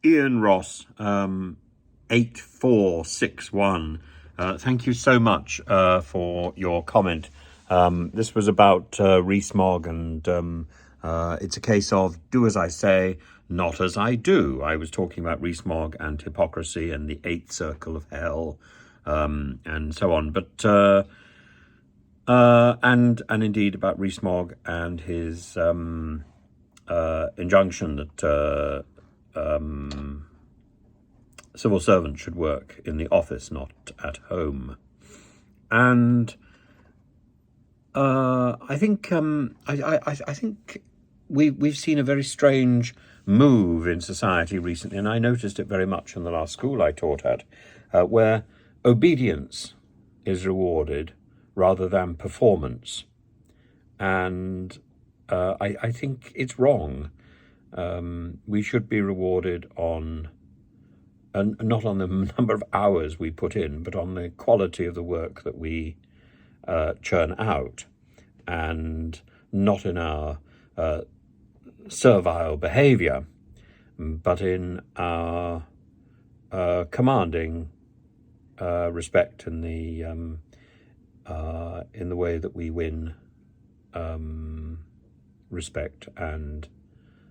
Ian Ross, 8461. Thank you so much for your comment. This was about Rees Mogg, and it's a case of do as I say, not as I do. I was talking about Rees Mogg and hypocrisy and the eighth circle of hell, and so on. But and indeed about Rees Mogg and his injunction that civil servants should work in the office, not at home. And I think I think we've seen a very strange move in society recently, and I noticed it very much in the last school I taught at, where obedience is rewarded rather than performance. And I think it's wrong. We should be rewarded on, and not on the number of hours we put in, but on the quality of the work that we churn out, and not in our servile behavior, but in our commanding respect in the way that we win respect and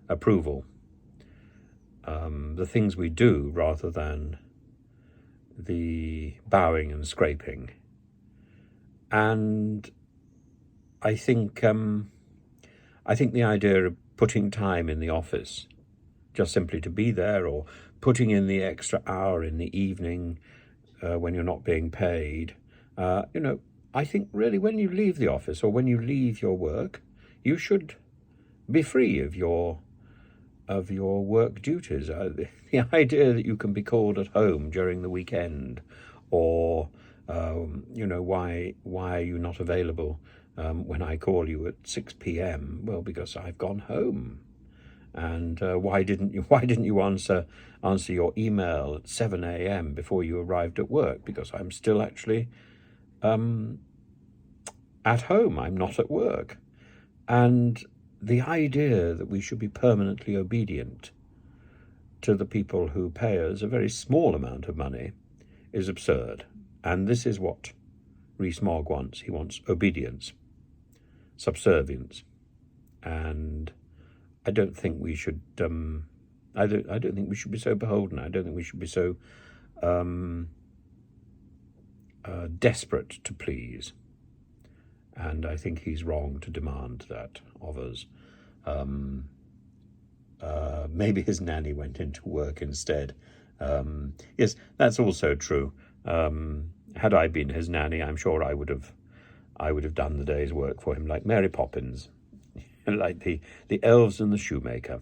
approval. The things we do rather than the bowing and scraping. And I think the idea of putting time in the office, just simply to be there, or putting in the extra hour in the evening when you're not being paid, I think really when you leave the office or when you leave your work, you should be free of your work duties. The idea that you can be called at home during the weekend, or why are you not available when I call you at 6 p.m? Well, because I've gone home. And why didn't you answer your email at 7 a.m. before you arrived at work? Because I'm still actually at home. I'm not at work. And the idea that we should be permanently obedient to the people who pay us a very small amount of money is absurd. And this is what Rees Mogg wants. He wants obedience, subservience. And I don't think we should. I don't think we should be so beholden. I don't think we should be so desperate to please. And I think he's wrong to demand that of us. Maybe his nanny went into work instead. Yes, that's also true. Had I been his nanny, I'm sure I would have done the day's work for him, like Mary Poppins, like the elves and the shoemaker.